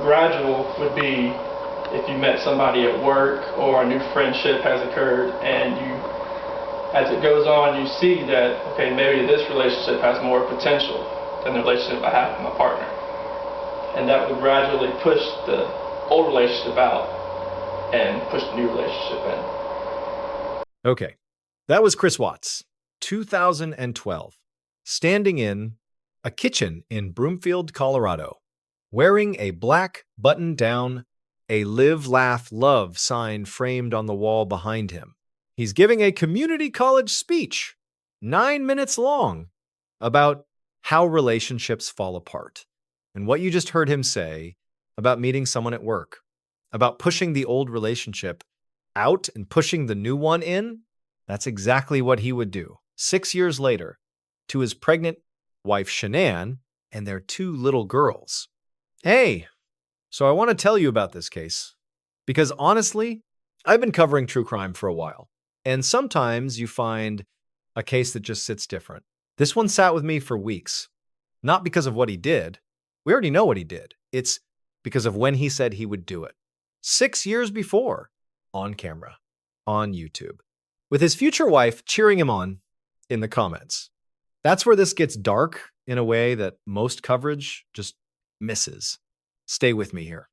gradual would be if you met somebody at work or a new friendship has occurred, and you, as it goes on, you see that, okay, maybe this relationship has more potential than the relationship I have with my partner. And that would gradually push the old relationship out and push the new relationship in. Okay, that was Chris Watts, 2012, standing in a kitchen in Broomfield, Colorado, wearing a black button-down, a Live, Laugh, Love sign framed on the wall behind him. He's giving a community college speech, 9 minutes long, about how relationships fall apart. And what you just heard him say about meeting someone at work, about pushing the old relationship out and pushing the new one in, that's exactly what he would do 6 years later to his pregnant wife, Shanann, and their 2 little girls. Hey, so I want to tell you about this case because honestly, I've been covering true crime for a while, and sometimes you find a case that just sits different. This one sat with me for weeks, not because of what he did. We already know what he did. It's because of when he said he would do it. 6 years before, on camera, on YouTube, with his future wife cheering him on in the comments. That's where this gets dark in a way that most coverage just misses. Stay with me here,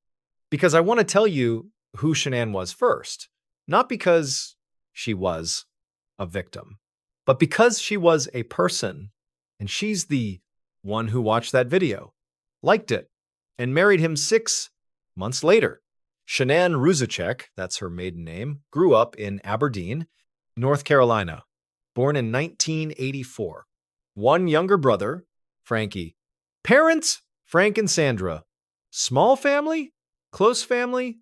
because I want to tell you who Shanann was first, not because she was a victim, but because she was a person, and she's the one who watched that video, liked it, and married him 6 months later. Shanann Ruzicek, that's her maiden name, grew up in Aberdeen, North Carolina, born in 1984. 1 younger brother, Frankie. Parents, Frank and Sandra. Small family? Close family?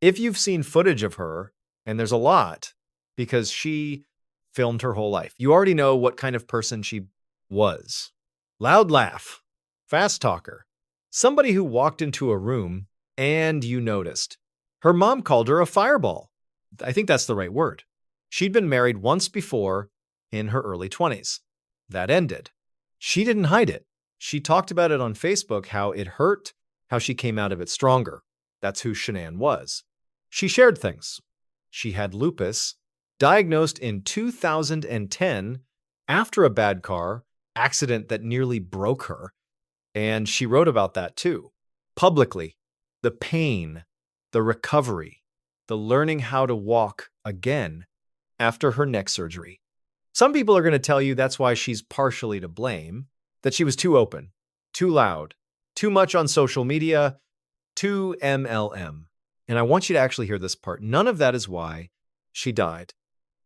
If you've seen footage of her, and there's a lot, because she filmed her whole life, you already know what kind of person she was. Loud laugh, fast talker, somebody who walked into a room and you noticed. Her mom called her a fireball. I think that's the right word. She'd been married once before in her early 20s. That ended. She didn't hide it. She talked about it on Facebook, how it hurt, how she came out of it stronger. That's who Shanann was. She shared things. She had lupus, diagnosed in 2010 after a bad car accident that nearly broke her. And she wrote about that too, publicly. The pain, the recovery, the learning how to walk again after her neck surgery. Some people are going to tell you that's why she's partially to blame, that she was too open, too loud, too much on social media, too MLM. And I want you to actually hear this part. None of that is why she died.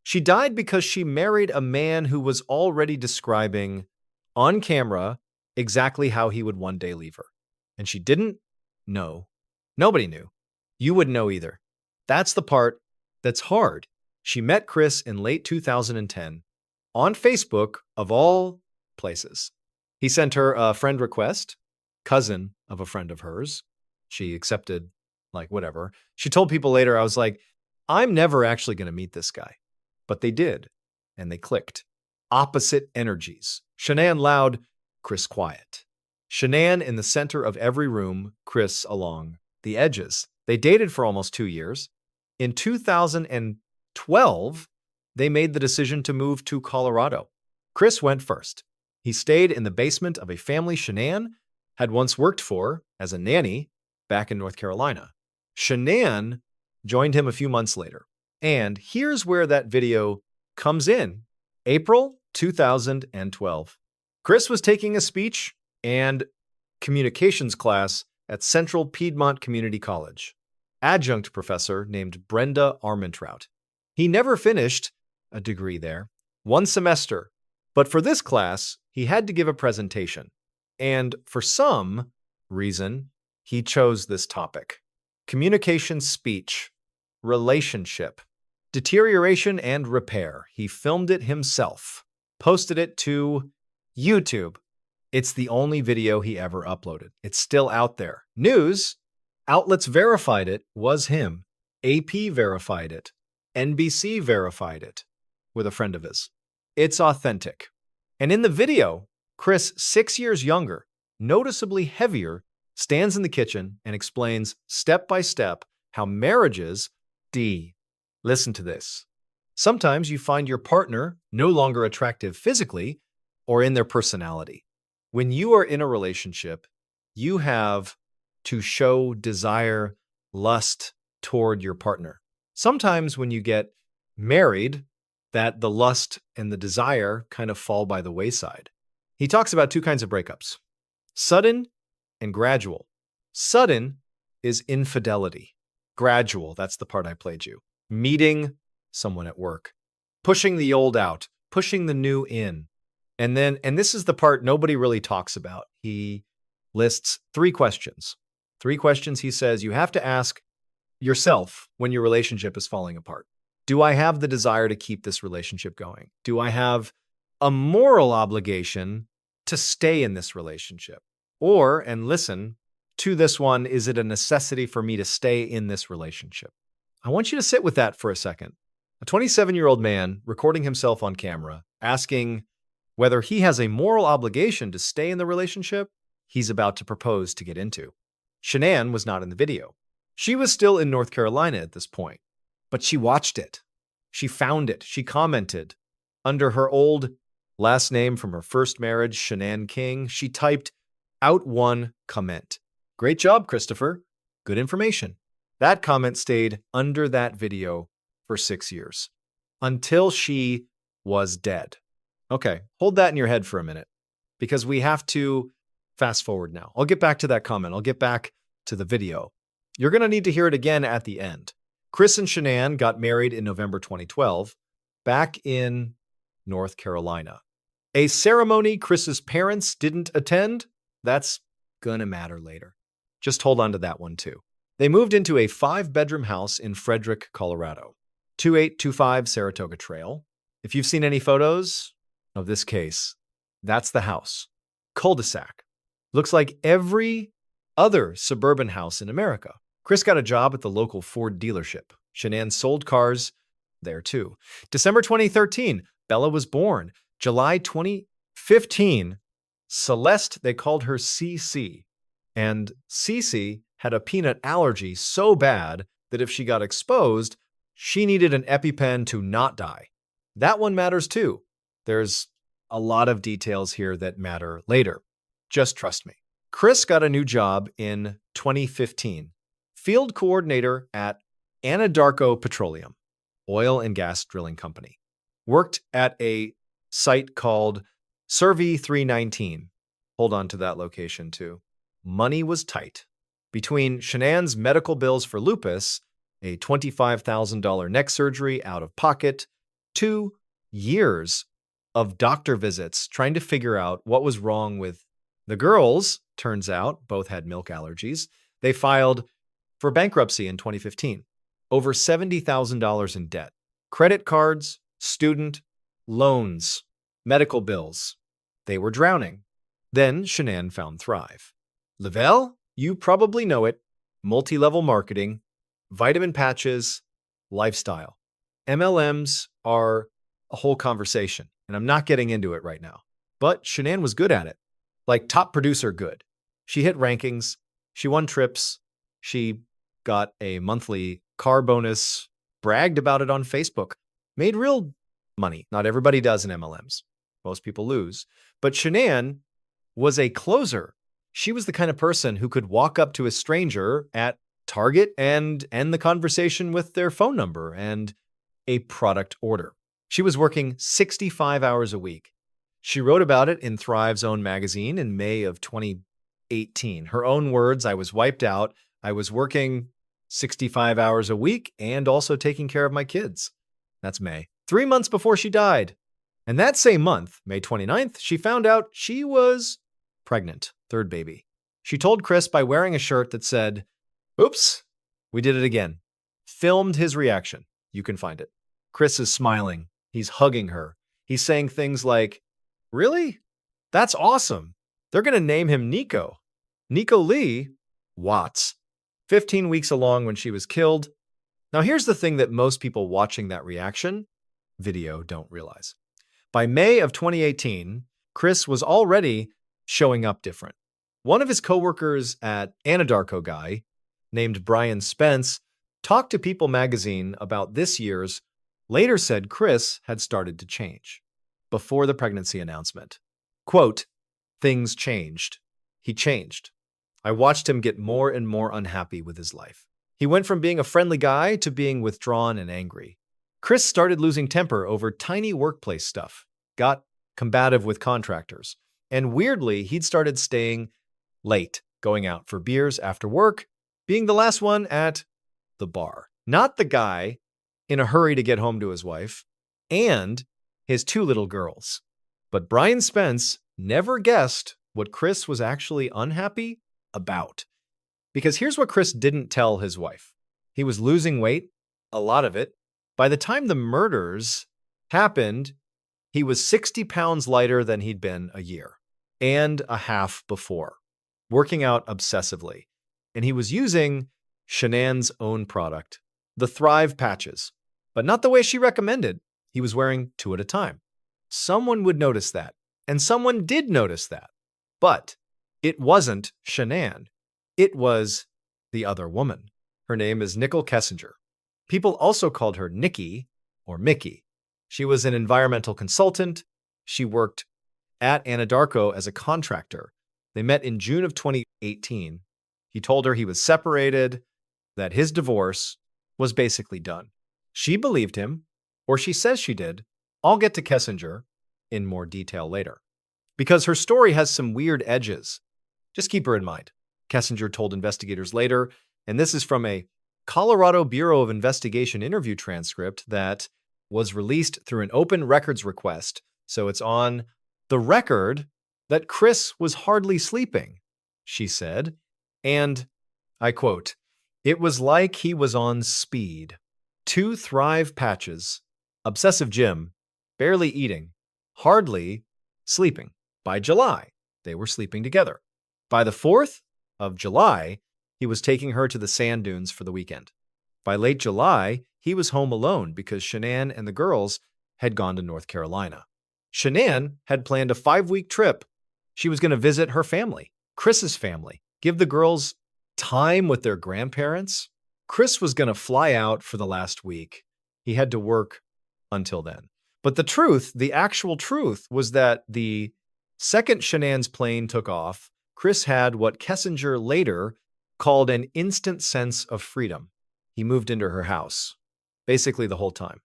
She died because she married a man who was already describing on camera exactly how he would one day leave her. And she didn't know. Nobody knew. You wouldn't know either. That's the part that's hard. She met Chris in late 2010 on Facebook, of all places. He sent her a friend request, cousin of a friend of hers. She accepted, like, whatever. She told people later, I was like, I'm never actually going to meet this guy. But they did, and they clicked. Opposite energies. Shanann loud, Chris quiet. Shanann in the center of every room, Chris along the edges. They dated for almost 2 years. In 2012, they made the decision to move to Colorado. Chris went first. He stayed in the basement of a family Shanann had once worked for as a nanny back in North Carolina. Shanann joined him a few months later. And here's where that video comes in. April 2012. Chris was taking a speech and communications class at Central Piedmont Community College. Adjunct professor named Brenda Armentrout. He never finished a degree there, 1 semester, but for this class, he had to give a presentation. And for some reason, he chose this topic. Communication speech, relationship, deterioration and repair. He filmed it himself, posted it to YouTube. It's the only video he ever uploaded. It's still out there. News outlets verified it was him. AP verified it. NBC verified it with a friend of his. It's authentic. And in the video, Chris, 6 years younger, noticeably heavier, stands in the kitchen and explains step by step how marriages listen to this. Sometimes you find your partner no longer attractive physically or in their personality. When you are in a relationship, you have to show desire, lust toward your partner. Sometimes when you get married, that the lust and the desire kind of fall by the wayside. He talks about two kinds of breakups: sudden and gradual. Sudden is infidelity. Gradual, that's the part I played you. Meeting someone at work, pushing the old out, pushing the new in. And this is the part nobody really talks about. He lists 3 questions. 3 questions he says you have to ask yourself when your relationship is falling apart. Do I have the desire to keep this relationship going? Do I have a moral obligation to stay in this relationship? Or, and listen to this one, is it a necessity for me to stay in this relationship? I want you to sit with that for a second. A 27-year-old man recording himself on camera, asking whether he has a moral obligation to stay in the relationship he's about to propose to get into. Shanann was not in the video. She was still in North Carolina at this point, but she watched it. She found it. She commented. Under her old last name from her first marriage, Shanann King, she typed out one comment. Great job, Christopher. Good information. That comment stayed under that video for 6 years, until she was dead. Okay, hold that in your head for a minute, because we have to fast forward now. I'll get back to that comment. I'll get back to the video. You're going to need to hear it again at the end. Chris and Shanann got married in November 2012, back in North Carolina. A ceremony Chris's parents didn't attend, that's gonna matter later. Just hold on to that one too. They moved into a 5-bedroom house in Frederick, Colorado, 2825 Saratoga Trail. If you've seen any photos of this case, that's the house. Cul-de-sac. Looks like every other suburban house in America. Chris got a job at the local Ford dealership. Shanann sold cars there too. December 2013, Bella was born. July 2015, Celeste, they called her CC. And CC had a peanut allergy so bad that if she got exposed, she needed an EpiPen to not die. That one matters too. There's a lot of details here that matter later. Just trust me. Chris got a new job in 2015. Field coordinator at Anadarko Petroleum, oil and gas drilling company. Worked at a site called Survey 319. Hold on to that location too. Money was tight. Between Shanann's medical bills for lupus, a $25,000 neck surgery out of pocket, 2 years of doctor visits trying to figure out what was wrong with the girls, turns out both had milk allergies. They filed for bankruptcy in 2015. Over $70,000 in debt. Credit cards, student loans, medical bills. They were drowning. Then Shanann found Thrive. Lavelle, you probably know it. Multi-level marketing, vitamin patches, lifestyle. MLMs are a whole conversation, and I'm not getting into it right now. But Shanann was good at it. Like top producer good. She hit rankings. She won trips. She got a monthly car bonus, bragged about it on Facebook, made real money. Not everybody does in MLMs. Most people lose. But Shanann was a closer. She was the kind of person who could walk up to a stranger at Target and end the conversation with their phone number and a product order. She was working 65 hours a week. She wrote about it in Thrive's own magazine in May of 2018. Her own words, I was wiped out. I was working 65 hours a week and also taking care of my kids. That's May. 3 months before she died. And that same month, May 29th, she found out she was pregnant, 3rd baby. She told Chris by wearing a shirt that said, "Oops, we did it again." Filmed his reaction. You can find it. Chris is smiling. He's hugging her. He's saying things like, "Really? That's awesome. They're going to name him Nico. Nico Lee Watts." 15 weeks along when she was killed. Now here's the thing that most people watching that reaction video don't realize. By May of 2018, Chris was already showing up different. One of his coworkers at Anadarko Guy, named Brian Spence, talked to People magazine about this year's, later said Chris had started to change. Before the pregnancy announcement, quote, "Things changed. He changed. I watched him get more and more unhappy with his life. He went from being a friendly guy to being withdrawn and angry. Chris started losing temper over tiny workplace stuff, got combative with contractors, and weirdly, he'd started staying late, going out for beers after work, being the last one at the bar. Not the guy in a hurry to get home to his wife and his 2 little girls." But Brian Spence never guessed what Chris was actually unhappy about. Because here's what Chris didn't tell his wife. He was losing weight, a lot of it. By the time the murders happened, he was 60 pounds lighter than he'd been a year and a half before, working out obsessively. And he was using Shanann's own product, the Thrive patches, but not the way she recommended. He was wearing 2 at a time. Someone would notice that, and someone did notice that. But it wasn't Shanann. It was the other woman. Her name is Nicole Kessinger. People also called her Nikki or Mickey. She was an environmental consultant. She worked at Anadarko as a contractor. They met in June of 2018. He told her he was separated, that his divorce was basically done. She believed him, or she says she did. I'll get to Kessinger in more detail later, because her story has some weird edges. Just keep her in mind. Kessinger told investigators later, and this is from a Colorado Bureau of Investigation interview transcript that was released through an open records request, so it's on the record, that Chris was hardly sleeping, she said, and I quote, "It was like he was on speed. 2 Thrive patches, obsessive gym, barely eating, hardly sleeping. By July, they were sleeping together. By the 4th of July, he was taking her to the sand dunes for the weekend. By late July, he was home alone because Shanann and the girls had gone to North Carolina. Shanann had planned a 5-week trip. She was going to visit her family, Chris's family, give the girls time with their grandparents. Chris was going to fly out for the last week. He had to work until then. But the truth, the actual truth, was that the second Shanann's plane took off, Chris had what Kessinger later called an instant sense of freedom. He moved into her house, basically the whole time.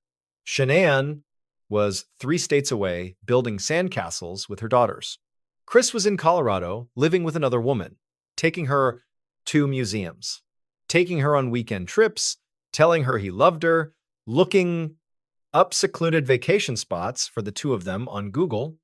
Shanann was 3 states away, building sandcastles with her daughters. Chris was in Colorado, living with another woman, taking her to museums, taking her on weekend trips, telling her he loved her, looking up secluded vacation spots for the 2 of them on Google,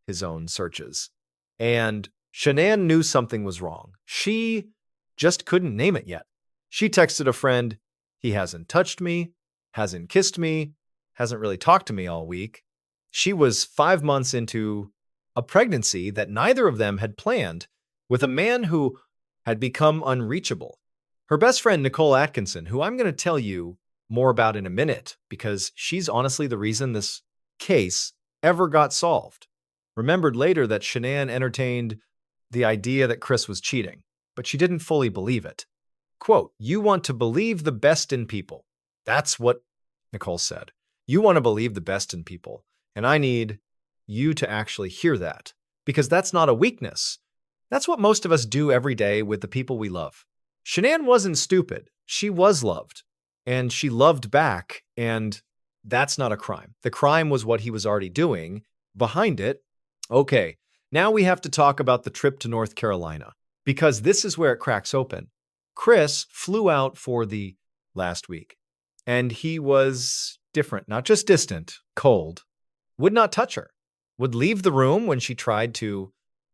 his own searches. And Shanann knew something was wrong. She just couldn't name it yet. She texted a friend, "He hasn't touched me, hasn't kissed me, hasn't really talked to me all week." She was 5 months into a pregnancy that neither of them had planned with a man who had become unreachable. Her best friend, Nicole Atkinson, who I'm going to tell you more about in a minute because she's honestly the reason this case ever got solved, remembered later that Shanann entertained the idea that Chris was cheating, but she didn't fully believe it. Quote, "You want to believe the best in people." That's what Nicole said. "You want to believe the best in people, and I need you to actually hear that, because that's not a weakness. That's what most of us do every day with the people we love." Shanann wasn't stupid. She was loved, and she loved back, and that's not a crime. The crime was what he was already doing behind it. Okay, now we have to talk about the trip to North Carolina, because this is where it cracks open. Chris flew out for the last week, and he was different, not just distant, cold, would not touch her, would leave the room when she tried to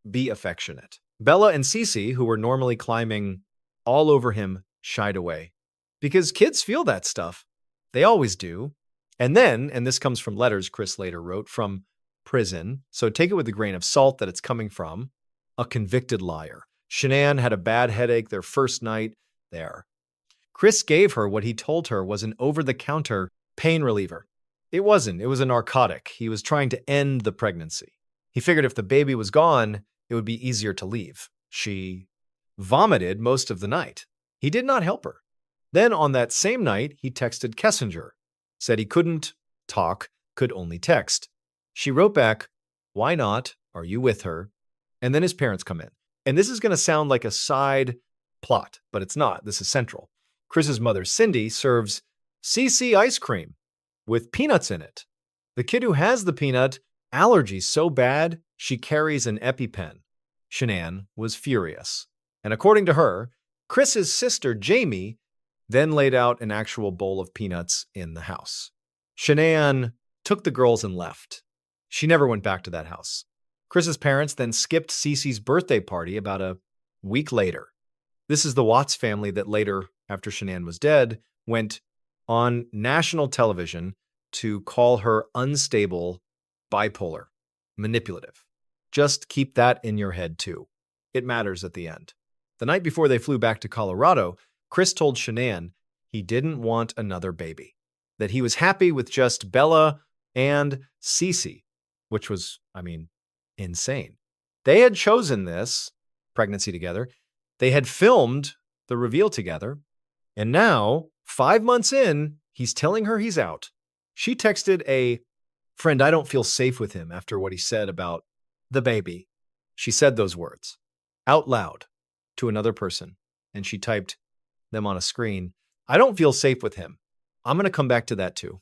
be affectionate. Bella and Cece, who were normally climbing all over him, shied away. Because kids feel that stuff. They always do. And then, and this comes from letters Chris later wrote from prison, so take it with a grain of salt that it's coming from a convicted liar. Shanann had a bad headache their first night there. Chris gave her what he told her was an over-the-counter pain reliever. It wasn't. It was a narcotic. He was trying to end the pregnancy. He figured if the baby was gone, it would be easier to leave. She vomited most of the night. He did not help her. Then on that same night, he texted Kessinger, said he couldn't talk, could only text. She wrote back, "Why not? Are you with her?" And then his parents come in. And this is going to sound like a side plot, but it's not. This is central. Chris's mother, Cindy, serves CC ice cream with peanuts in it. The kid who has the peanut allergy so bad, she carries an EpiPen. Shanann was furious. And according to her, Chris's sister, Jamie, then laid out an actual bowl of peanuts in the house. Shanann took the girls and left. She never went back to that house. Chris's parents then skipped Cece's birthday party about a week later. This is the Watts family that later, after Shanann was dead, went on national television to call her unstable, bipolar, manipulative. Just keep that in your head too. It matters at the end. The night before they flew back to Colorado, Chris told Shanann he didn't want another baby, that he was happy with just Bella and Cece, which was, insane. They had chosen this pregnancy together. They had filmed the reveal together. And now, 5 months in, he's telling her he's out. She texted a friend, "I don't feel safe with him," after what he said about the baby. She said those words out loud to another person. And she typed them on a screen. "I don't feel safe with him. I'm going to come back to that too."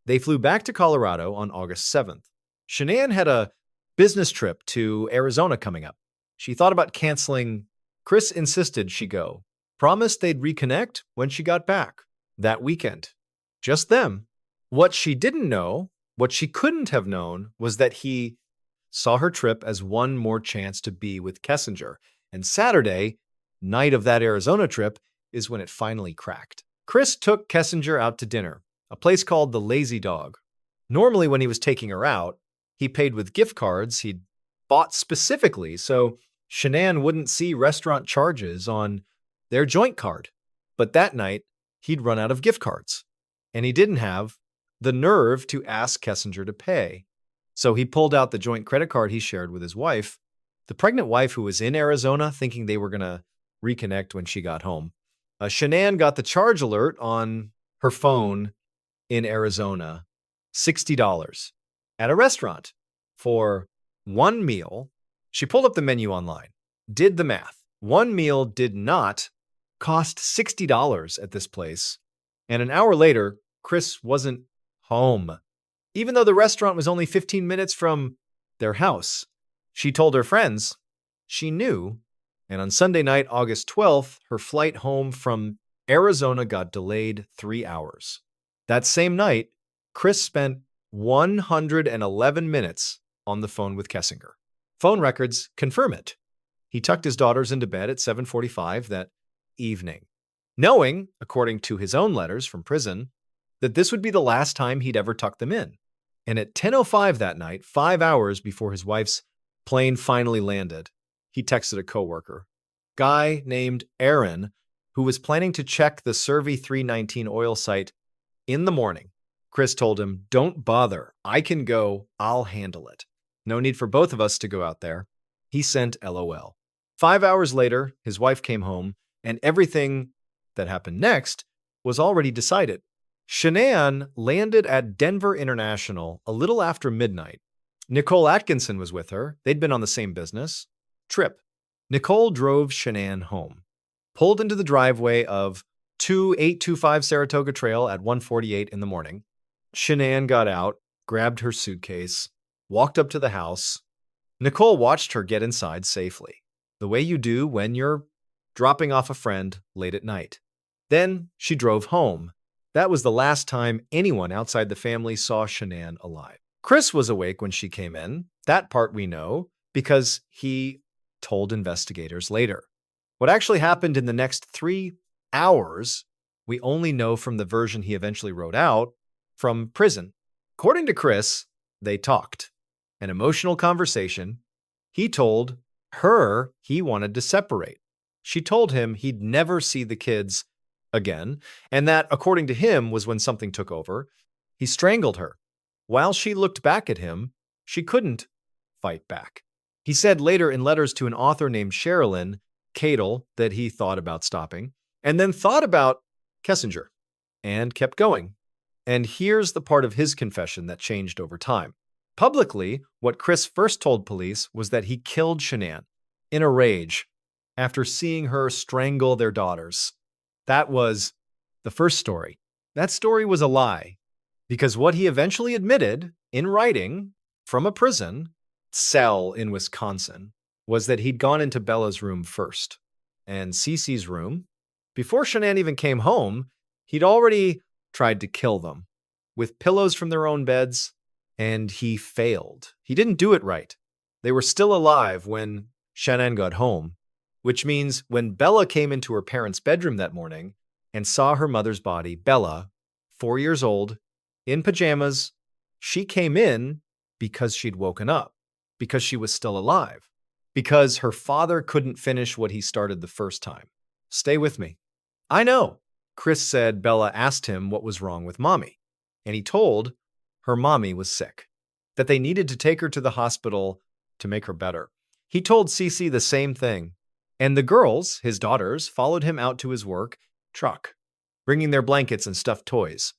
They flew back to Colorado on August 7th. Shanann had a business trip to Arizona coming up. She thought about canceling. Chris insisted she go. Promised they'd reconnect when she got back that weekend. Just them. What she didn't know, what she couldn't have known, was that he saw her trip as one more chance to be with Kessinger. And Saturday, night of that Arizona trip, is when it finally cracked. Chris took Kessinger out to dinner, a place called the Lazy Dog. Normally, when he was taking her out, he paid with gift cards he'd bought specifically so Shanann wouldn't see restaurant charges on their joint card. But that night, he'd run out of gift cards, and he didn't have the nerve to ask Kessinger to pay. So he pulled out the joint credit card he shared with his wife, the pregnant wife who was in Arizona, thinking they were going to reconnect when she got home. Shanann got the charge alert on her phone in Arizona, $60 at a restaurant for one meal. She pulled up the menu online, did the math. One meal did not cost $60 at this place. And an hour later, Chris wasn't home, even though the restaurant was only 15 minutes from their house. She told her friends she knew. And on Sunday night, August 12th, her flight home from Arizona got delayed 3 hours. That same night, Chris spent 111 minutes on the phone with Kessinger. Phone records confirm it. He tucked his daughters into bed at 7:45 that evening, knowing, according to his own letters from prison, that this would be the last time he'd ever tuck them in. And at 10:05 that night, 5 hours before his wife's plane finally landed, he texted a coworker, guy named Aaron, who was planning to check the Survey 319 oil site in the morning. Chris told him, "Don't bother. I can go. I'll handle it. No need for both of us to go out there." He sent LOL. 5 hours later, his wife came home, and everything that happened next was already decided. Shanann landed at Denver International a little after midnight. Nicole Atkinson was with her. They'd been on the same business trip. Nicole drove Shanann home, pulled into the driveway of 2825 Saratoga Trail at 1:48 in the morning. Shanann got out, grabbed her suitcase, walked up to the house. Nicole watched her get inside safely, the way you do when you're dropping off a friend late at night. Then she drove home. That was the last time anyone outside the family saw Shanann alive. Chris was awake when she came in. That part we know because he told investigators later. What actually happened in the next 3 hours, we only know from the version he eventually wrote out from prison. According to Chris, they talked. An emotional conversation. He told her he wanted to separate. She told him he'd never see the kids again, and that, according to him, was when something took over. He strangled her. While she looked back at him, she couldn't fight back. He said later in letters to an author named Sherilyn Cadle that he thought about stopping, and then thought about Kessinger, and kept going. And here's the part of his confession that changed over time. Publicly, what Chris first told police was that he killed Shanann in a rage after seeing her strangle their daughters. That was the first story. That story was a lie, because what he eventually admitted in writing from a prison cell in Wisconsin was that he'd gone into Bella's room first, and Cece's room. Before Shanann even came home, he'd already tried to kill them with pillows from their own beds, and he failed. He didn't do it right. They were still alive when Shanann got home, which means when Bella came into her parents' bedroom that morning and saw her mother's body, Bella, 4 years old, in pajamas, she came in because she'd woken up, because she was still alive, because her father couldn't finish what he started the first time. Stay with me. I know. Chris said Bella asked him what was wrong with Mommy, and he told her mommy was sick, that they needed to take her to the hospital to make her better. He told Cece the same thing, and the girls, his daughters, followed him out to his work truck, bringing their blankets and stuffed toys.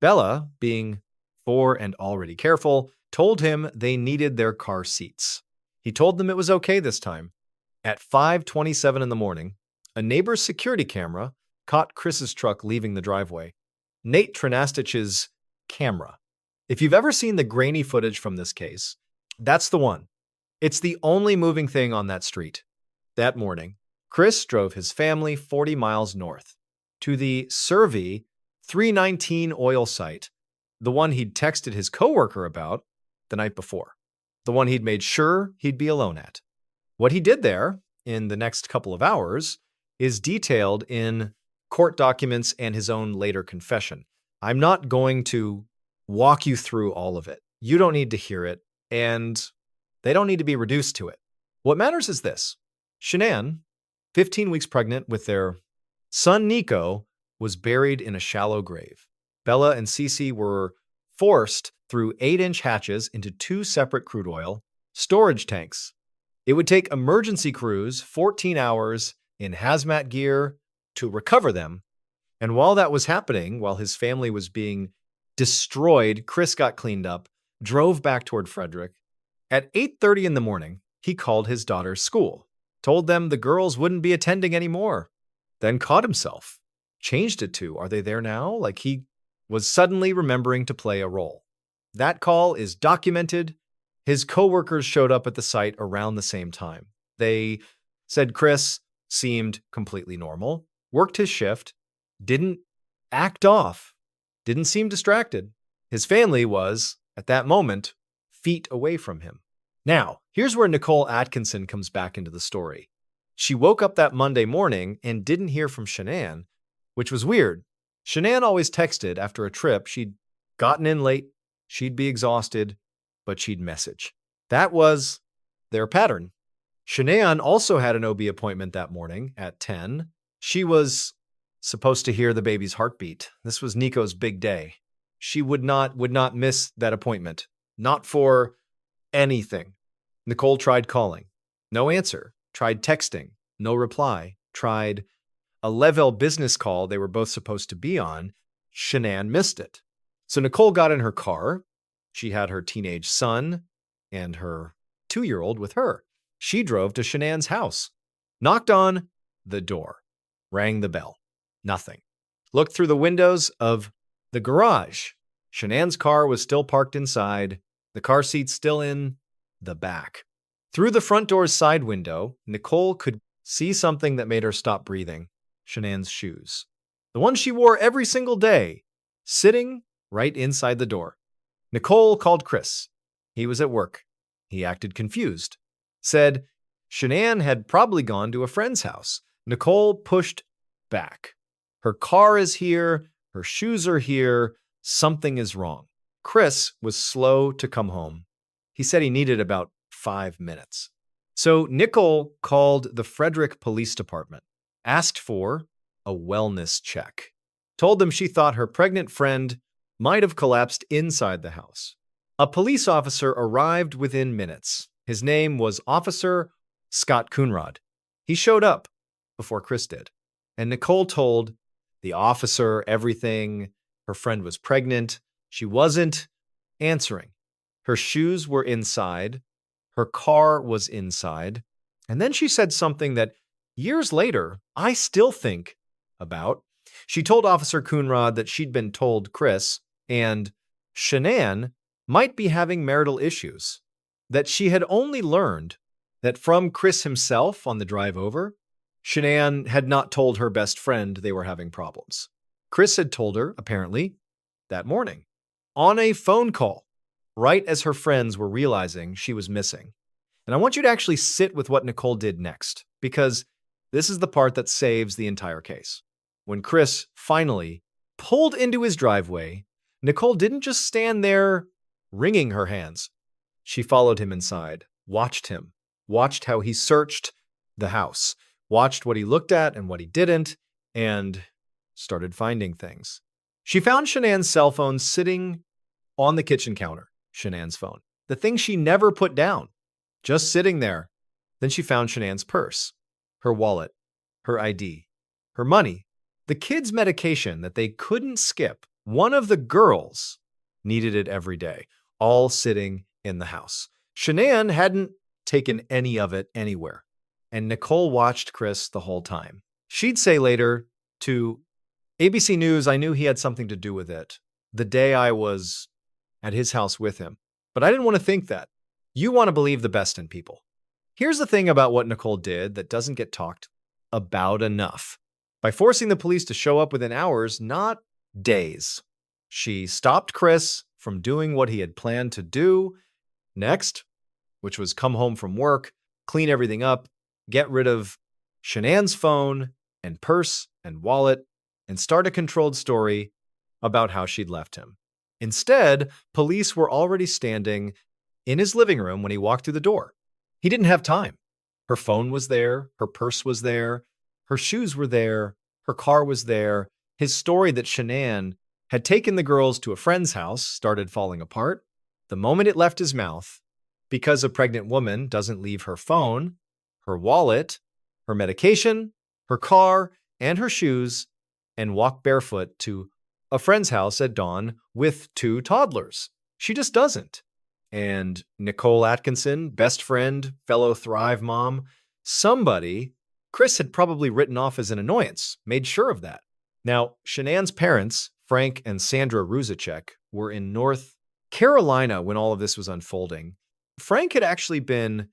Bella, being 4 and already careful, told him they needed their car seats. He told them it was okay this time. At 5:27 in the morning, a neighbor's security camera caught Chris's truck leaving the driveway. Nate Trinastich's camera. If you've ever seen the grainy footage from this case, that's the one. It's the only moving thing on that street. That morning, Chris drove his family 40 miles north to the Survey 319 oil site, the one he'd texted his coworker about the night before, the one he'd made sure he'd be alone at. What he did there in the next couple of hours is detailed in court documents and his own later confession. I'm not going to walk you through all of it. You don't need to hear it, and they don't need to be reduced to it. What matters is this. Shanann, 15 weeks pregnant with their son Nico, was buried in a shallow grave. Bella and Cece were forced through 8-inch hatches into 2 separate crude oil storage tanks. It would take emergency crews 14 hours in hazmat gear to recover them. And while that was happening, while his family was being destroyed, Chris got cleaned up, drove back toward Frederick. At 8:30 in the morning, he called his daughter's school, told them the girls wouldn't be attending anymore, then caught himself, changed it to, "Are they there now?" Like he was suddenly remembering to play a role. That call is documented. His coworkers showed up at the site around the same time. They said Chris seemed completely normal, worked his shift, didn't act off, didn't seem distracted. His family was, at that moment, feet away from him. Now, here's where Nicole Atkinson comes back into the story. She woke up that Monday morning and didn't hear from Shanann, which was weird. Shanann always texted after a trip. She'd gotten in late, she'd be exhausted, but she'd message. That was their pattern. Shanann also had an OB appointment that morning at 10. She was supposed to hear the baby's heartbeat. This was Nico's big day. She would not miss that appointment. Not for anything. Nicole tried calling. No answer. Tried texting. No reply. Tried a Level business call they were both supposed to be on. Shanann missed it. So Nicole got in her car. She had her teenage son and her 2-year-old with her. She drove to Shanann's house, knocked on the door, rang the bell. Nothing. Looked through the windows of the garage. Shanann's car was still parked inside, the car seat still in the back. Through the front door's side window, Nicole could see something that made her stop breathing. Shanann's shoes. The ones she wore every single day, sitting right inside the door. Nicole called Chris. He was at work. He acted confused. Said Shanann had probably gone to a friend's house. Nicole pushed back. Her car is here. Her shoes are here. Something is wrong. Chris was slow to come home. He said he needed about 5 minutes. So Nicole called the Frederick Police Department, asked for a wellness check, told them she thought her pregnant friend might have collapsed inside the house. A police officer arrived within minutes His name was Officer Scott Coonrod. He showed up before Chris did. And Nicole told the officer everything. Her friend was pregnant. She wasn't answering. Her shoes were inside. Her car was inside. And then she said something that years later, I still think about. She told Officer Coonrod that she'd been told Chris and Shanann might be having marital issues, that she had only learned that from Chris himself on the drive over. Shanann had not told her best friend they were having problems. Chris had told her, apparently, that morning, on a phone call, right as her friends were realizing she was missing. And I want you to actually sit with what Nicole did next, because this is the part that saves the entire case. When Chris finally pulled into his driveway, Nicole didn't just stand there wringing her hands. She followed him inside, watched him, watched how he searched the house, watched what he looked at and what he didn't, and started finding things. She found Shanann's cell phone sitting on the kitchen counter, Shanann's phone, the thing she never put down, just sitting there. Then she found Shanann's purse, her wallet, her ID, her money, the kids' medication that they couldn't skip. One of the girls needed it every day, all sitting in the house. Shanann hadn't taken any of it anywhere. And Nicole watched Chris the whole time. She'd say later to ABC News, I knew he had something to do with it the day I was at his house with him. But I didn't want to think that. You want to believe the best in people. Here's the thing about what Nicole did that doesn't get talked about enough. By forcing the police to show up within hours, not days, she stopped Chris from doing what he had planned to do next, which was come home from work, clean everything up, get rid of Shanann's phone and purse and wallet, and start a controlled story about how she'd left him. Instead, police were already standing in his living room when he walked through the door. He didn't have time. Her phone was there, her purse was there, her shoes were there, her car was there. His story that Shanann had taken the girls to a friend's house started falling apart the moment it left his mouth, because a pregnant woman doesn't leave her phone, her wallet, her medication, her car, and her shoes, and walk barefoot to a friend's house at dawn with 2 toddlers. She just doesn't. And Nicole Atkinson, best friend, fellow Thrive mom, somebody Chris had probably written off as an annoyance, made sure of that. Now, Shanann's parents, Frank and Sandra Ruzicek, were in North Carolina when all of this was unfolding. Frank had actually been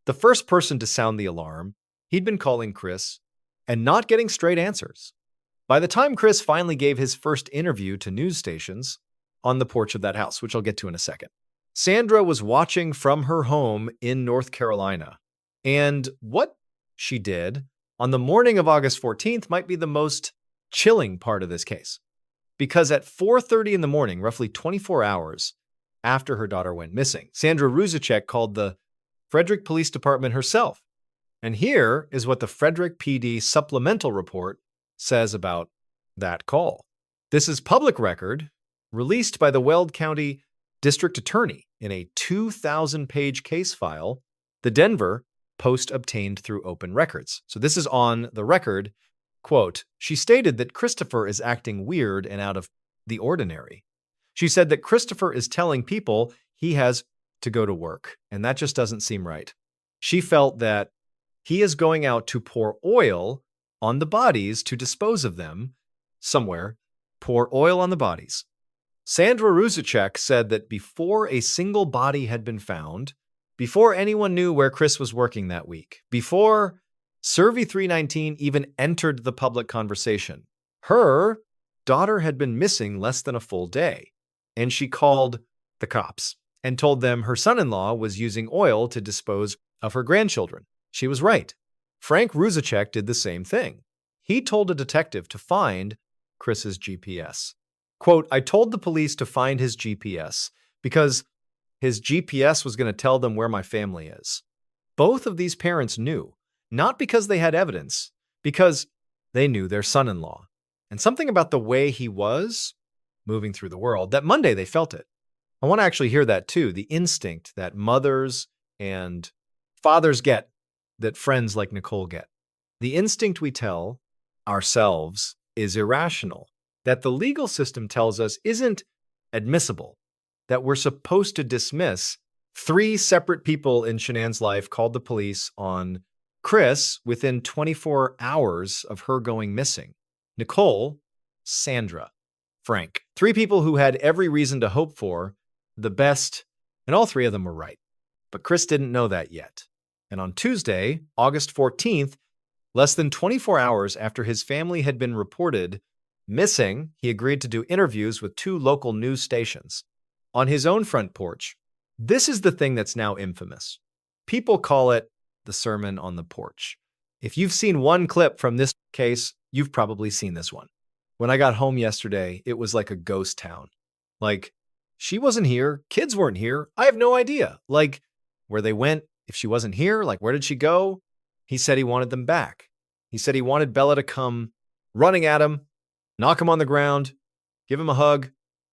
the first person to sound the alarm. He'd been calling Chris and not getting straight answers. By the time Chris finally gave his first interview to news stations on the porch of that house, which I'll get to in a second, Sandra was watching from her home in North Carolina. And what she did on the morning of August 14th might be the most chilling part of this case. Because at 4:30 in the morning, roughly 24 hours after her daughter went missing, Sandra Ruzicek called the Frederick Police Department herself. And here is what the Frederick PD supplemental report says about that call. This is public record released by the Weld County District Attorney in a 2,000-page case file the Denver Post obtained through open records. So this is on the record. Quote, she stated that Christopher is acting weird and out of the ordinary. She said that Christopher is telling people he has to go to work, and that just doesn't seem right. She felt that he is going out to pour oil on the bodies to dispose of them somewhere, pour oil on the bodies. Sandra Ruzicek said that before a single body had been found, before anyone knew where Chris was working that week, before Survey 319 even entered the public conversation, her daughter had been missing less than a full day, and she called the cops and told them her son-in-law was using oil to dispose of her grandchildren. She was right. Frank Ruzicek did the same thing. He told a detective to find Chris's GPS. Quote, I told the police to find his GPS because his GPS was going to tell them where my family is. Both of these parents knew, not because they had evidence, because they knew their son-in-law. And something about the way he was moving through the world, that Monday they felt it. I want to actually hear that too, the instinct that mothers and fathers get that friends like Nicole get. The instinct we tell ourselves is irrational, that the legal system tells us isn't admissible, that we're supposed to dismiss. 3 separate people in Shanann's life called the police on Chris within 24 hours of her going missing. Nicole, Sandra, Frank. 3 people who had every reason to hope for the best, and all 3 of them were right. But Chris didn't know that yet. And on Tuesday, August 14th, less than 24 hours after his family had been reported missing, he agreed to do interviews with 2 local news stations. On his own front porch, this is the thing that's now infamous. People call it the sermon on the porch. If you've seen one clip from this case, you've probably seen this one. When I got home yesterday, it was like a ghost town. Like, she wasn't here, kids weren't here, I have no idea. Like, where they went, if she wasn't here, like, where did she go? He said he wanted them back. He said he wanted Bella to come running at him, knock him on the ground, give him a hug.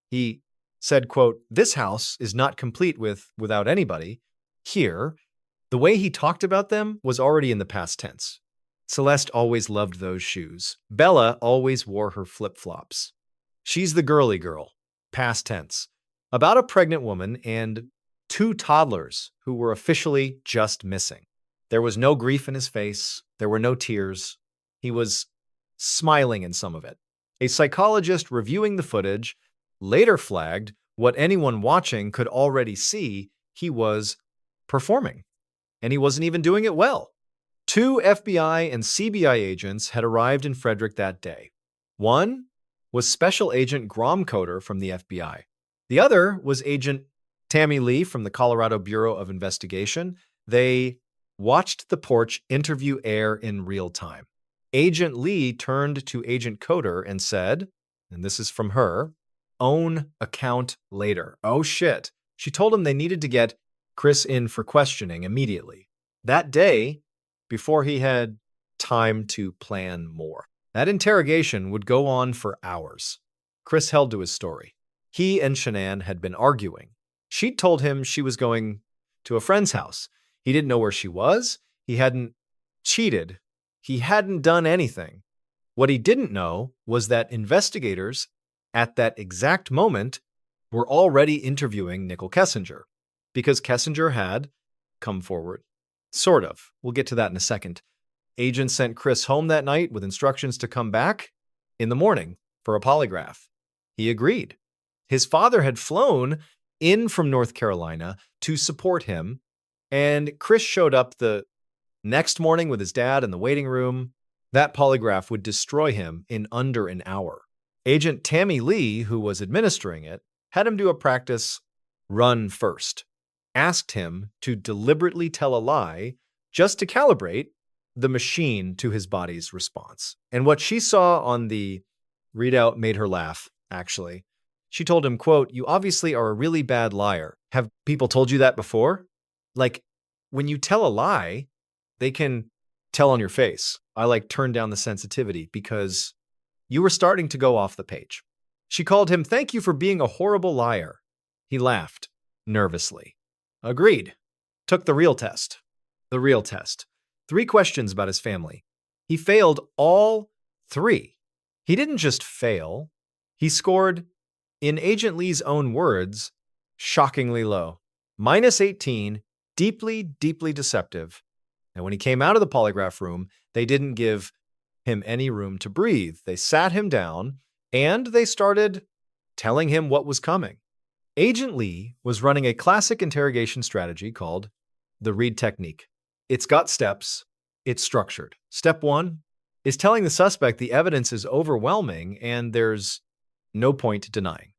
He said, quote, "This house is not complete without anybody." Here, the way he talked about them was already in the past tense. Celeste always loved those shoes. Bella always wore her flip-flops. She's the girly girl, past tense. About a pregnant woman and 2 toddlers who were officially just missing. There was no grief in his face. There were no tears. He was smiling in some of it. A psychologist reviewing the footage later flagged what anyone watching could already see: he was performing. And he wasn't even doing it well. 2 FBI and CBI agents had arrived in Frederick that day. One was Special Agent Gromcoder from the FBI. The other was Agent Tammy Lee from the Colorado Bureau of Investigation. They watched the porch interview air in real time. Agent Lee turned to Agent Coder and said, and this is from her, "Own account later." Oh shit. She told him they needed to get Chris in for questioning immediately. That day, before he had time to plan more. That interrogation would go on for hours. Chris held to his story. He and Shanann had been arguing. She'd told him she was going to a friend's house. He didn't know where she was. He hadn't cheated. He hadn't done anything. What he didn't know was that investigators at that exact moment were already interviewing Nicole Kessinger, because Kessinger had come forward. Sort of. We'll get to that in a second. Agents sent Chris home that night with instructions to come back in the morning for a polygraph. He agreed. His father had flown in from North Carolina to support him, and Chris showed up the next morning with his dad in the waiting room. That polygraph would destroy him in under an hour. Agent Tammy Lee, who was administering it, had him do a practice run first. Asked him to deliberately tell a lie just to calibrate the machine to his body's response. And what she saw on the readout made her laugh, actually. She told him, quote, "You obviously are a really bad liar. Have people told you that before?" Like, when you tell a lie, they can tell on your face. I turned down the sensitivity because you were starting to go off the page. She called him, "Thank you for being a horrible liar." He laughed nervously. Agreed. Took the real test. The real test. 3 questions about his family. He failed all 3. He didn't just fail. He scored, in Agent Lee's own words, shockingly low. -18, deeply, deeply deceptive. And when he came out of the polygraph room, they didn't give him any room to breathe. They sat him down and they started telling him what was coming. Agent Lee was running a classic interrogation strategy called the Reed technique. It's got steps. It's structured. Step 1 is telling the suspect the evidence is overwhelming and there's no point denying.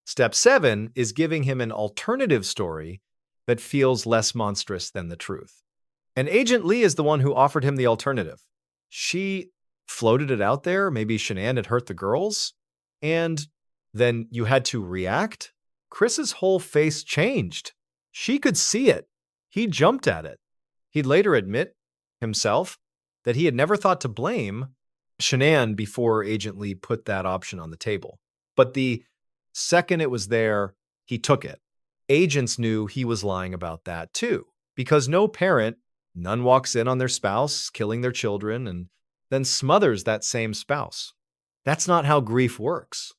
Step 7 is giving him an alternative story that feels less monstrous than the truth. And Agent Lee is the one who offered him the alternative. She floated it out there. Maybe Shanann had hurt the girls. And then you had to react. Chris's whole face changed. She could see it. He jumped at it. He'd later admit himself that he had never thought to blame Shanann before Agent Lee put that option on the table. But the second it was there, he took it. Agents knew he was lying about that too. because no parent, none walks in on their spouse, killing their children, and then smothers that same spouse. That's not how grief works.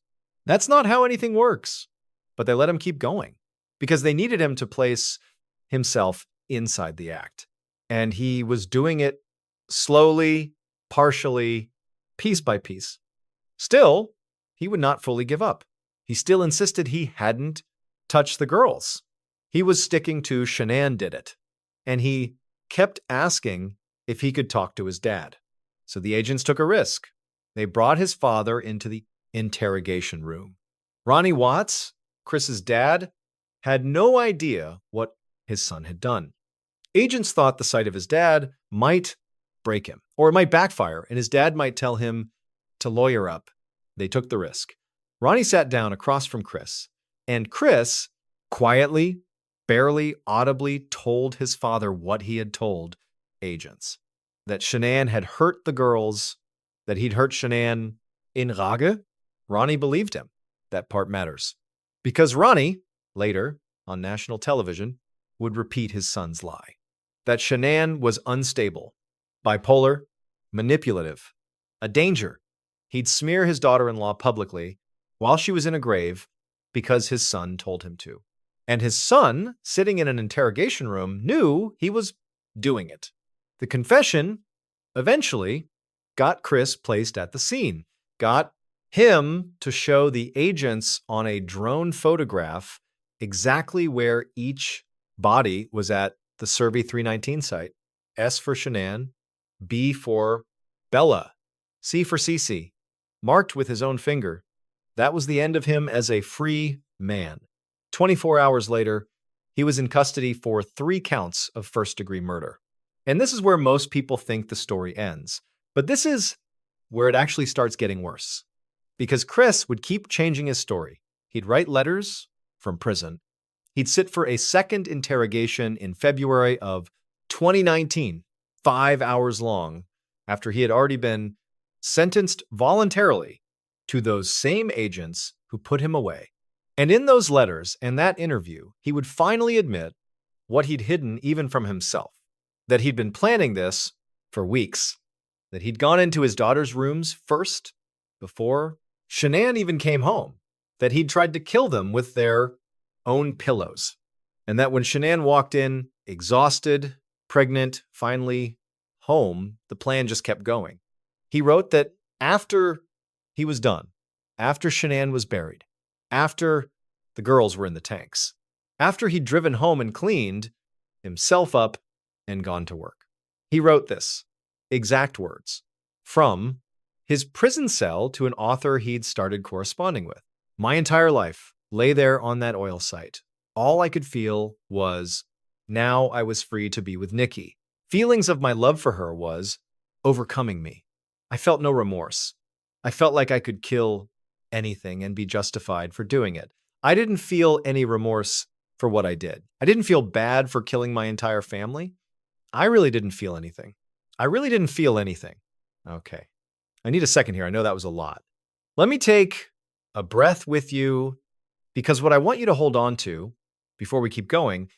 That's not how anything works. But they let him keep going because they needed him to place himself inside the act. And he was doing it slowly, partially, piece by piece. Still, he would not fully give up. He still insisted he hadn't touched the girls. He was sticking to Shanann did it. And he kept asking if he could talk to his dad. So the agents took a risk. They brought his father into the interrogation room. Ronnie Watts, Chris's dad, had no idea what his son had done. Agents thought the sight of his dad might break him, or it might backfire, and his dad might tell him to lawyer up. They took the risk. Ronnie sat down across from Chris, and Chris quietly, barely audibly told his father what he had told agents. That Shanann had hurt the girls, that he'd hurt Shanann in Rage. Ronnie believed him. That part matters. Because Ronnie, later on national television, would repeat his son's lie. That Shanann was unstable, bipolar, manipulative, a danger. He'd smear his daughter-in-law publicly while she was in a grave because his son told him to. And his son, sitting in an interrogation room, knew he was doing it. The confession eventually got Chris placed at the scene, got him to show the agents on a drone photograph exactly where each body was at the Survey 319 site. S for Shanann, B for Bella, C for Cece, marked with his own finger. That was the end of him as a free man. 24 hours later, he was in custody for 3 counts of first-degree murder. And this is where most people think the story ends. But this is where it actually starts getting worse. Because Chris would keep changing his story. He'd write letters from prison. He'd sit for a second interrogation in February of 2019, 5 hours long, after he had already been sentenced voluntarily to those same agents who put him away. And in those letters and that interview, he would finally admit what he'd hidden even from himself, that he'd been planning this for weeks, that he'd gone into his daughter's rooms first before Shanann even came home, that he'd tried to kill them with their own pillows, and that when Shanann walked in, exhausted, pregnant, finally home, the plan just kept going. He wrote that after he was done, after Shanann was buried, after the girls were in the tanks, after he'd driven home and cleaned himself up and gone to work, he wrote this, exact words, from his prison cell to an author he'd started corresponding with. My entire life lay there on that oil site. All I could feel was, now I was free to be with Nikki. Feelings of my love for her was overcoming me. I felt no remorse. I felt like I could kill anything and be justified for doing it. I didn't feel any remorse for what I did. I didn't feel bad for killing my entire family. I really didn't feel anything. Okay. I need a second here. I know that was a lot. Let me take a breath with you, because what I want you to hold on to before we keep going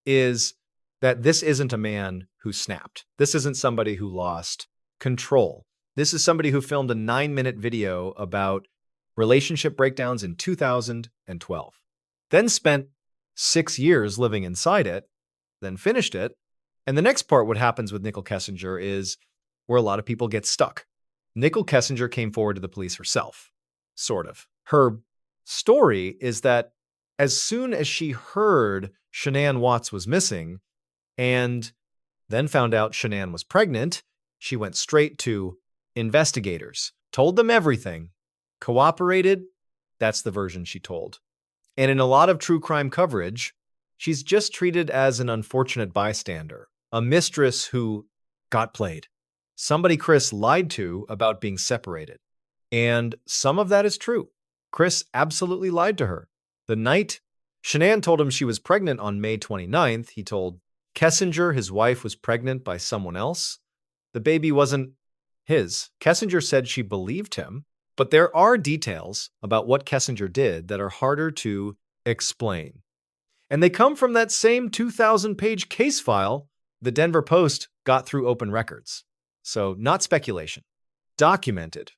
is that this isn't a man who snapped. This isn't somebody who lost control. This is somebody who filmed a 9-minute video about relationship breakdowns in 2012, then spent 6 years living inside it, then finished it. And the next part, what happens with Nicole Kessinger, is where a lot of people get stuck. Nicole Kessinger came forward to the police herself, sort of. Her story is that as soon as she heard Shanann Watts was missing and then found out Shanann was pregnant, she went straight to investigators, told them everything, cooperated. That's the version she told. And in a lot of true crime coverage, she's just treated as an unfortunate bystander, a mistress who got played, somebody Chris lied to about being separated. And some of that is true. Chris absolutely lied to her. The night Shanann told him she was pregnant on May 29th, he told Kessinger his wife was pregnant by someone else. The baby wasn't his. Kessinger said she believed him, but there are details about what Kessinger did that are harder to explain. And they come from that same 2,000-page case file the Denver Post got through open records. So not speculation. Documented.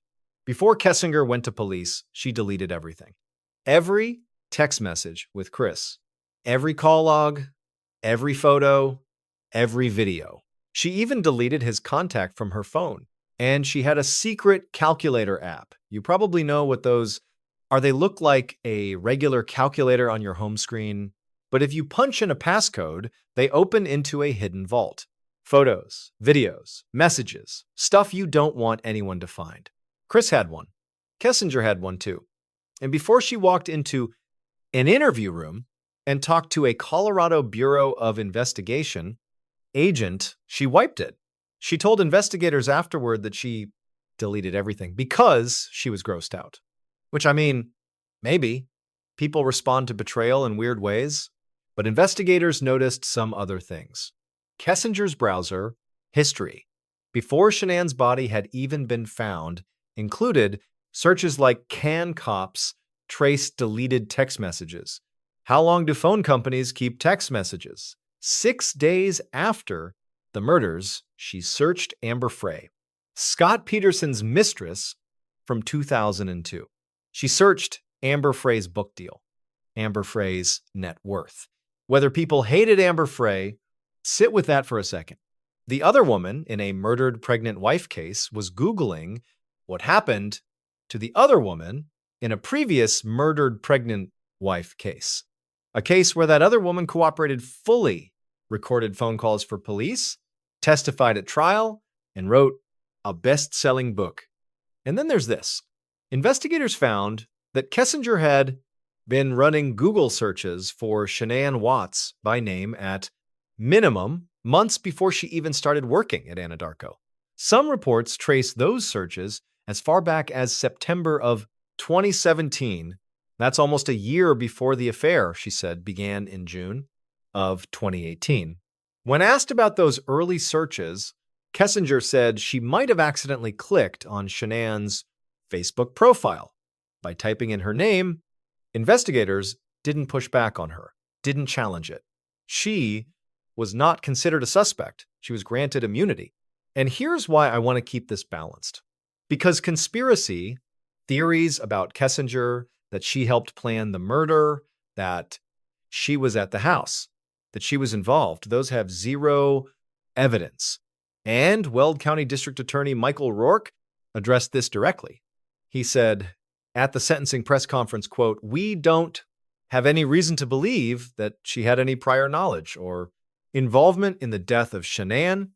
Before Kessinger went to police, she deleted everything. Every text message with Chris, every call log, every photo, every video. She even deleted his contact from her phone. And she had a secret calculator app. You probably know what those are. They look like a regular calculator on your home screen, but if you punch in a passcode, they open into a hidden vault. Photos, videos, messages, stuff you don't want anyone to find. Chris had one. Kessinger had one too. And before she walked into an interview room and talked to a Colorado Bureau of Investigation agent, she wiped it. She told investigators afterward that she deleted everything because she was grossed out. Which, I mean, maybe. People respond to betrayal in weird ways. But investigators noticed some other things. Kessinger's browser history, before Shanann's body had even been found, included searches like "Can cops trace deleted text messages? How long do phone companies keep text messages?" 6 days after the murders, she searched Amber Frey, Scott Peterson's mistress, from 2002. She searched Amber Frey's book deal, Amber Frey's net worth. Whether people hated Amber Frey, sit with that for a second. The other woman in a murdered pregnant wife case was Googling what happened to the other woman in a previous murdered pregnant wife case. A case where that other woman cooperated fully, recorded phone calls for police, testified at trial, and wrote a best-selling book. And then there's this. Investigators found that Kessinger had been running Google searches for Shanann Watts by name at minimum months before she even started working at Anadarko. Some reports trace those searches as far back as September of 2017. That's almost a year before the affair, she said, began in June of 2018. When asked about those early searches, Kessinger said she might have accidentally clicked on Shanann's Facebook profile. By typing in her name, investigators didn't push back on her, didn't challenge it. She was not considered a suspect. She was granted immunity. And here's why I want to keep this balanced. Because conspiracy theories about Kessinger, that she helped plan the murder, that she was at the house, that she was involved, those have zero evidence. And Weld County District Attorney Michael Rourke addressed this directly. He said at the sentencing press conference, quote, "We don't have any reason to believe that she had any prior knowledge or involvement in the death of Shanann,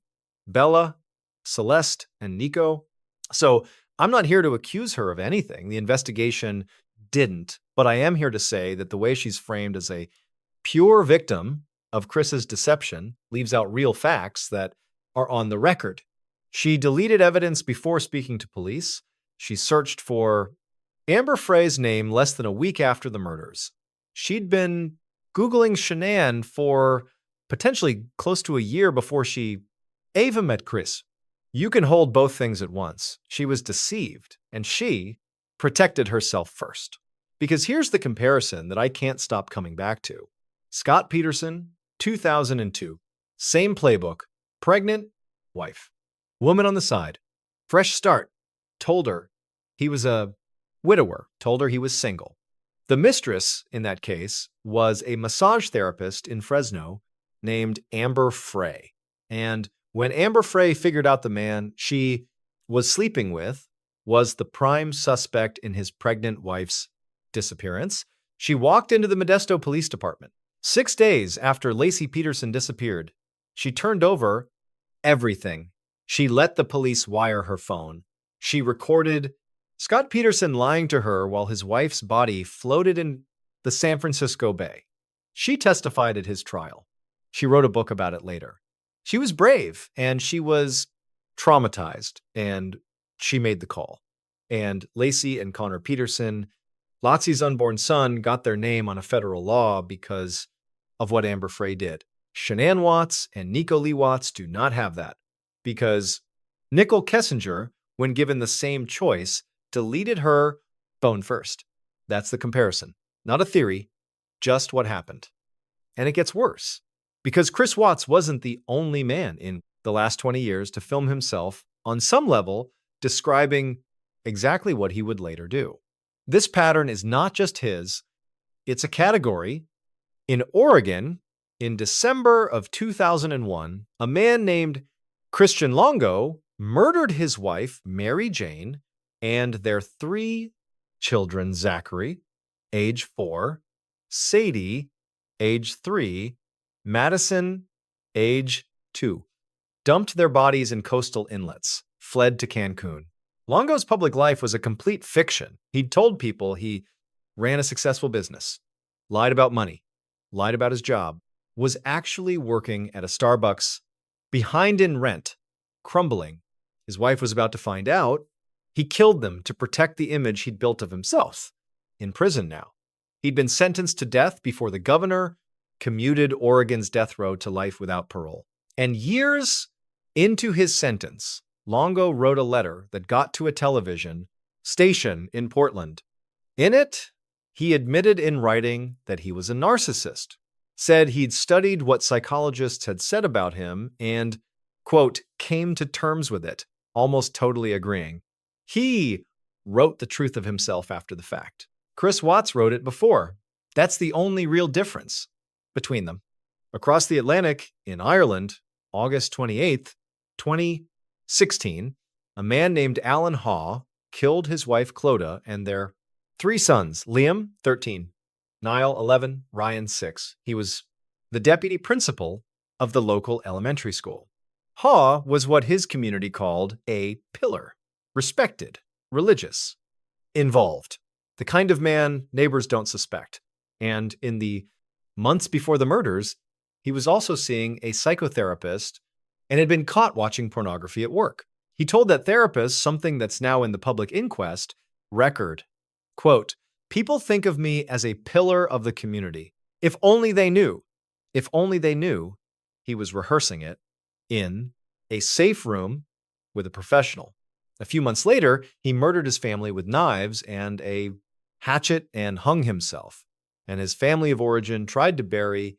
Bella, Celeste, and Nico. So I'm not here to accuse her of anything. The investigation didn't, but I am here to say that the way she's framed as a pure victim of Chris's deception leaves out real facts that are on the record. She deleted evidence before speaking to police. She searched for Amber Frey's name less than a week after the murders. She'd been Googling Shanann for potentially close to a year before she even met Chris. You can hold both things at once. She was deceived, and she protected herself first. Because here's the comparison that I can't stop coming back to. Scott Peterson, 2002. Same playbook. Pregnant, wife. Woman on the side. Fresh start. Told her he was a widower. Told her he was single. The mistress in that case was a massage therapist in Fresno named Amber Frey. And when Amber Frey figured out the man she was sleeping with was the prime suspect in his pregnant wife's disappearance, she walked into the Modesto Police Department. 6 days after Lacey Peterson disappeared, she turned over everything. She let the police wire her phone. She recorded Scott Peterson lying to her while his wife's body floated in the San Francisco Bay. She testified at his trial. She wrote a book about it later. She was brave, and she was traumatized, and she made the call. And Lacey and Connor Peterson, Lotsie's unborn son, got their name on a federal law because of what Amber Frey did. Shanann Watts and Nico Lee Watts do not have that because Nicole Kessinger, when given the same choice, deleted her phone first. That's the comparison. Not a theory, just what happened. And it gets worse, because Chris Watts wasn't the only man in the last 20 years to film himself on some level describing exactly what he would later do. This pattern is not just his, it's a category. In Oregon, in December of 2001, a man named Christian Longo murdered his wife, Mary Jane, and their 3 children, Zachary, age 4, Sadie, age 3, Madison, age 2. Dumped their bodies in coastal inlets, fled to Cancun. Longo's public life was a complete fiction. He'd told people he ran a successful business, lied about money, lied about his job, was actually working at a Starbucks, behind in rent, crumbling. His wife was about to find out. He killed them to protect the image he'd built of himself. In prison now. He'd been sentenced to death before the governor commuted Oregon's death row to life without parole. And years into his sentence, Longo wrote a letter that got to a television station in Portland. In it, he admitted in writing that he was a narcissist, said he'd studied what psychologists had said about him and, quote, came to terms with it, almost totally agreeing. He wrote the truth of himself after the fact. Chris Watts wrote it before. That's the only real difference between them. Across the Atlantic, in Ireland, August 28th, 2016, a man named Alan Haw killed his wife Clodagh and their 3 sons, Liam, 13, Niall, 11, Ryan, 6. He was the deputy principal of the local elementary school. Haw was what his community called a pillar, respected, religious, involved, the kind of man neighbors don't suspect. And in the months before the murders, he was also seeing a psychotherapist and had been caught watching pornography at work. He told that therapist something that's now in the public inquest record. Quote, "People think of me as a pillar of the community. If only they knew. If only they knew." He was rehearsing it in a safe room with a professional. A few months later, he murdered his family with knives and a hatchet and hung himself. And his family of origin tried to bury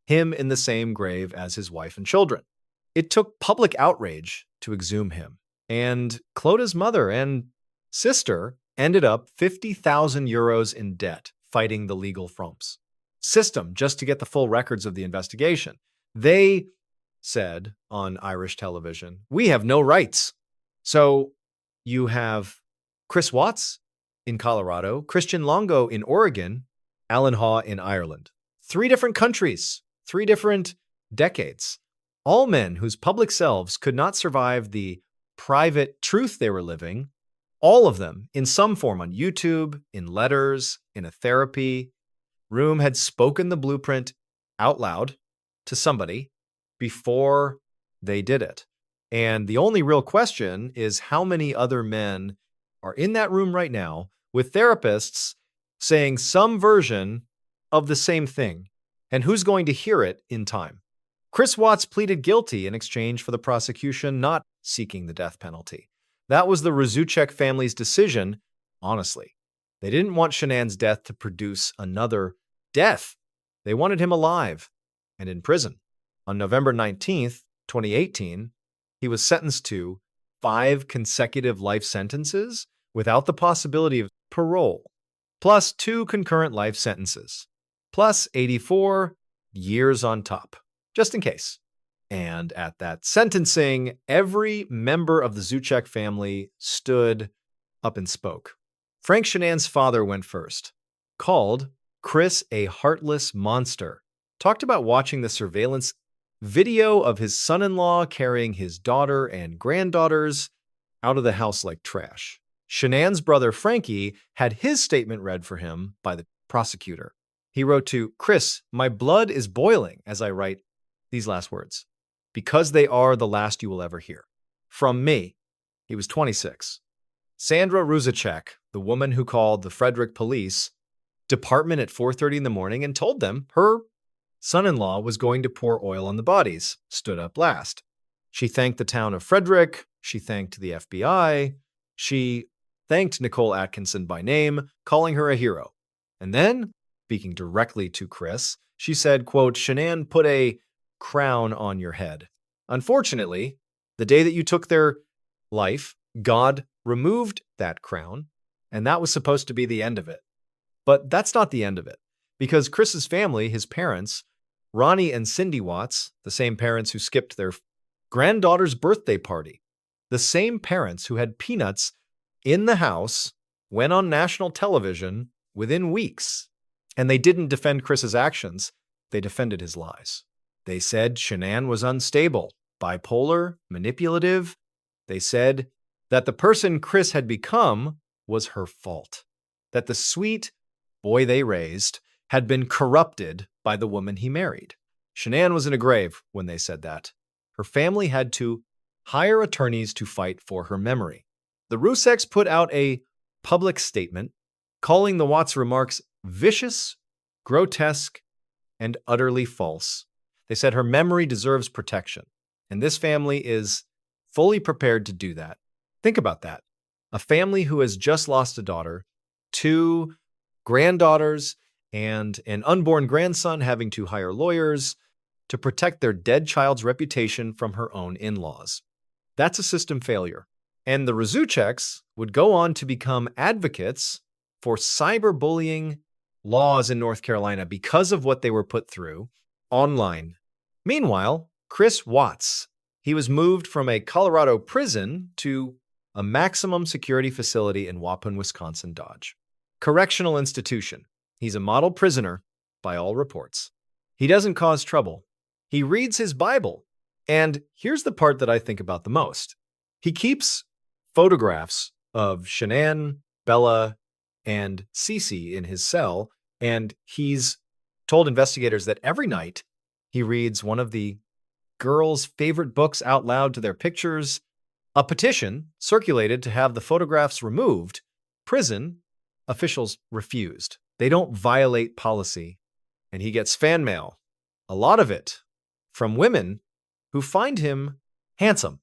him in the same grave as his wife and children. It took public outrage to exhume him. And Clodagh's mother and sister ended up 50,000 euros in debt fighting the legal frumps system just to get the full records of the investigation. They said on Irish television, "We have no rights." So you have Chris Watts in Colorado, Christian Longo in Oregon, Alan Haw in Ireland. 3 different countries, 3 different decades. All men whose public selves could not survive the private truth they were living, all of them in some form on YouTube, in letters, in a therapy room, had spoken the blueprint out loud to somebody before they did it. And the only real question is how many other men are in that room right now with therapists saying some version of the same thing, and who's going to hear it in time. Chris Watts pleaded guilty in exchange for the prosecution not seeking the death penalty. That was the Razuchek family's decision, honestly. They didn't want Shanann's death to produce another death. They wanted him alive and in prison. On November 19th, 2018, he was sentenced to 5 consecutive life sentences without the possibility of parole, plus 2 concurrent life sentences, plus 84 years on top, just in case. And at that sentencing, every member of the Zuchek family stood up and spoke. Frank Shanann's father went first, called Chris a heartless monster, talked about watching the surveillance video of his son-in-law carrying his daughter and granddaughters out of the house like trash. Shanann's brother Frankie had his statement read for him by the prosecutor. He wrote to Chris, "My blood is boiling as I write these last words, because they are the last you will ever hear. From me." He was 26. Sandra Ruzicek, the woman who called the Frederick police department at 4:30 in the morning and told them her son-in-law was going to pour oil on the bodies, stood up last. She thanked the town of Frederick. She thanked the FBI. She thanked Nicole Atkinson by name, calling her a hero. And then, speaking directly to Chris, She said, quote, "Shanann put a crown on your head. Unfortunately, the day that you took their life, God removed that crown, and that was supposed to be the end of it. But that's not the end of it, because Chris's family, his parents, Ronnie and Cindy Watts, the same parents who skipped their granddaughter's birthday party, the same parents who had peanuts in the house, went on national television within weeks. And they didn't defend Chris's actions. They defended his lies. They said Shanann was unstable, bipolar, manipulative. They said that the person Chris had become was her fault, that the sweet boy they raised had been corrupted by the woman he married. Shanann was in a grave when they said that. Her family had to hire attorneys to fight for her memory. The Ruseks put out a public statement calling the Watts remarks vicious, grotesque, and utterly false. They said her memory deserves protection, and this family is fully prepared to do that. Think about that. A family who has just lost a daughter, 2 granddaughters, and an unborn grandson having to hire lawyers to protect their dead child's reputation from her own in-laws. That's a system failure. And the Razucheks would go on to become advocates for cyberbullying laws in North Carolina because of what they were put through online. Meanwhile, Chris Watts, he was moved from a Colorado prison to a maximum security facility in Waupun, Wisconsin, Dodge. Correctional institution. He's a model prisoner by all reports. He doesn't cause trouble. He reads his Bible. And here's the part that I think about the most. He keeps photographs of Shanann, Bella, and Cece in his cell, and he's told investigators that every night he reads one of the girls' favorite books out loud to their pictures. A petition circulated to have the photographs removed. Prison officials refused. They don't violate policy. And he gets fan mail, a lot of it, from women who find him handsome,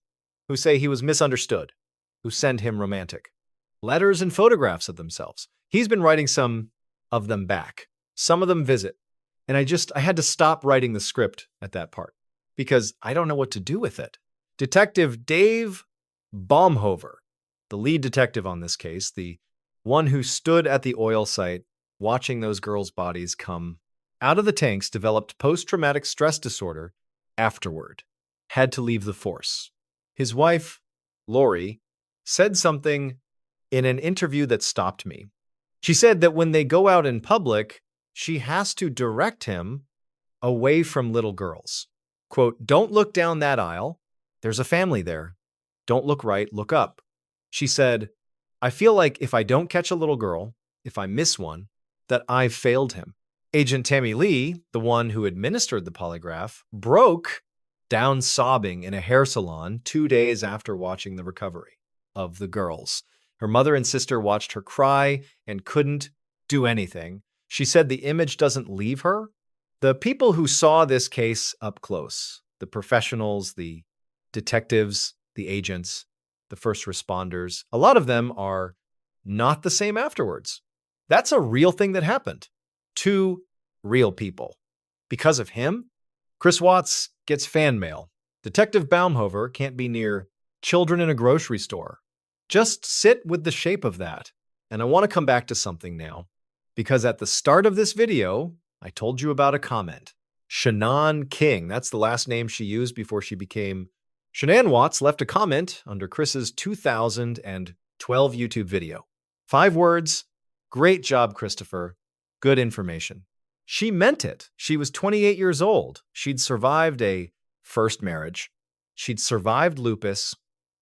who say he was misunderstood, who send him romantic letters and photographs of themselves. He's been writing some of them back. Some of them visit. And I had to stop writing the script at that part because I don't know what to do with it. Detective Dave Baumhover, the lead detective on this case, the one who stood at the oil site watching those girls' bodies come out of the tanks, developed post-traumatic stress disorder afterward, had to leave the force. His wife, Lori, said something in an interview that stopped me. She said that when they go out in public, she has to direct him away from little girls. Quote, "Don't look down that aisle. There's a family there. Don't look right, look up." She said, "I feel like if I don't catch a little girl, if I miss one, that I've failed him." Agent Tammy Lee, the one who administered the polygraph, broke down sobbing in a hair salon 2 days after watching the recovery of the girls. Her mother and sister watched her cry and couldn't do anything. She said the image doesn't leave her. The people who saw this case up close, the professionals, the detectives, the agents, the first responders, a lot of them are not the same afterwards. That's a real thing that happened to real people. Because of him, Chris Watts gets fan mail. Detective Baumhover can't be near children in a grocery store. Just sit with the shape of that. And I want to come back to something now, because at the start of this video, I told you about a comment. Shanann King, that's the last name she used before she became Shanann Watts, left a comment under Chris's 2012 YouTube video. 5 words, "Great job, Christopher. Good information." She meant it. She was 28 years old. She'd survived a first marriage. She'd survived lupus.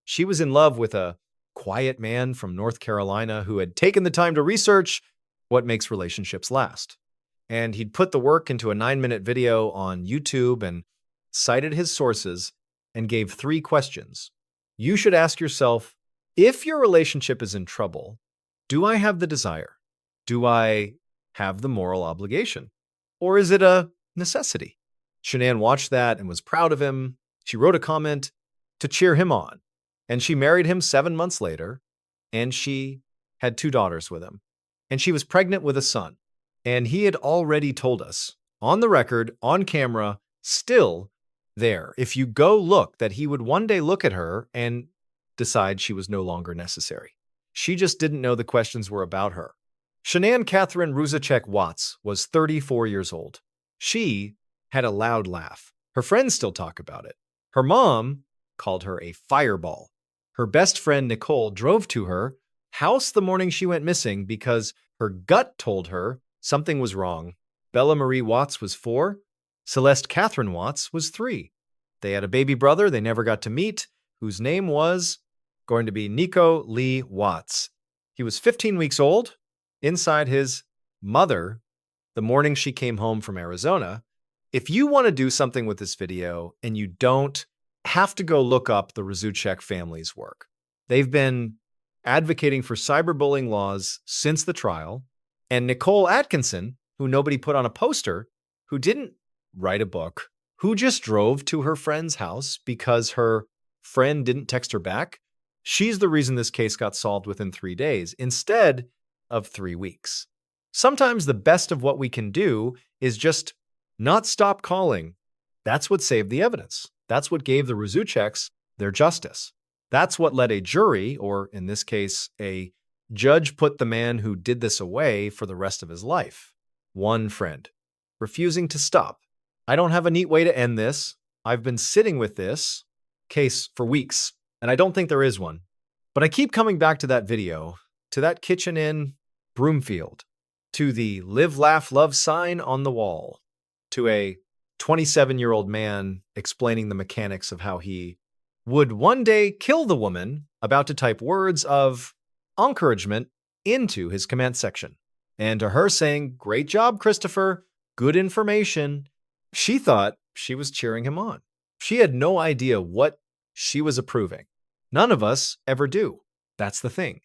She was in love with a quiet man from North Carolina who had taken the time to research what makes relationships last. And he'd put the work into a 9-minute video on YouTube and cited his sources and gave 3 questions. You should ask yourself, if your relationship is in trouble, do I have the desire? Do I have the moral obligation? Or is it a necessity? Shanann watched that and was proud of him. She wrote a comment to cheer him on. And she married him 7 months later, and she had 2 daughters with him. And she was pregnant with a son. And he had already told us On the record, on camera, still there. If you go look, that he would one day look at her and decide she was no longer necessary. She just didn't know the questions were about her. Shanann Catherine Ruzicek Watts was 34 years old. She had a loud laugh. Her friends still talk about it. Her mom called her a fireball. Her best friend Nicole drove to her house the morning she went missing because her gut told her something was wrong. Bella Marie Watts was 4. Celeste Catherine Watts was 3. They had a baby brother they never got to meet, whose name was going to be Nico Lee Watts. He was 15 weeks old, inside his mother, the morning she came home from Arizona. If you want to do something with this video and you don't have to go look up the Ruzicek family's work. They've been advocating for cyberbullying laws since the trial. And Nicole Atkinson, who nobody put on a poster, who didn't write a book, who just drove to her friend's house because her friend didn't text her back, she's the reason this case got solved within 3 days instead of 3 weeks. Sometimes the best of what we can do is just not stop calling. That's what saved the evidence. That's what gave the Ruziceks their justice. That's what let a jury, or in this case, a judge, put the man who did this away for the rest of his life. One friend, refusing to stop. I don't have a neat way to end this. I've been sitting with this case for weeks, and I don't think there is one. But I keep coming back to that video, to that kitchen in Broomfield, to the live, laugh, love sign on the wall, to a 27-year-old man explaining the mechanics of how he would one day kill the woman about to type words of encouragement into his comment section. And to her saying, "Great job, Christopher. Good information." She thought she was cheering him on. She had no idea what she was approving. None of us ever do. That's the thing.